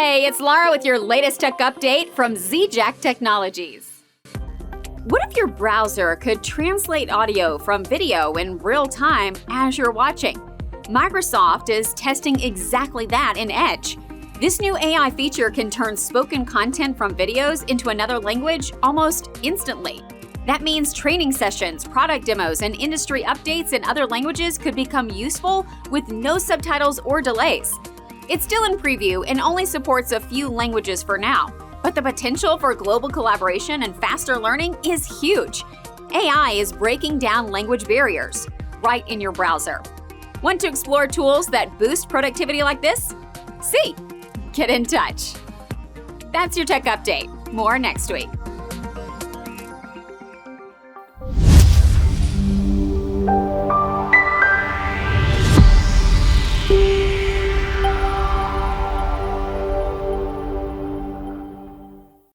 Hey, it's Laura with your latest tech update from Z-JAK Technologies. What if your browser could translate audio from video in real time as you're watching? Microsoft is testing exactly that in Edge. This new AI feature can turn spoken content from videos into another language almost instantly. That means training sessions, product demos, and industry updates in other languages could become useful with no subtitles or delays. It's still in preview and only supports a few languages for now, but the potential for global collaboration and faster learning is huge. AI is breaking down language barriers right in your browser. Want to explore tools that boost productivity like this? See, get in touch. That's your tech update. More next week.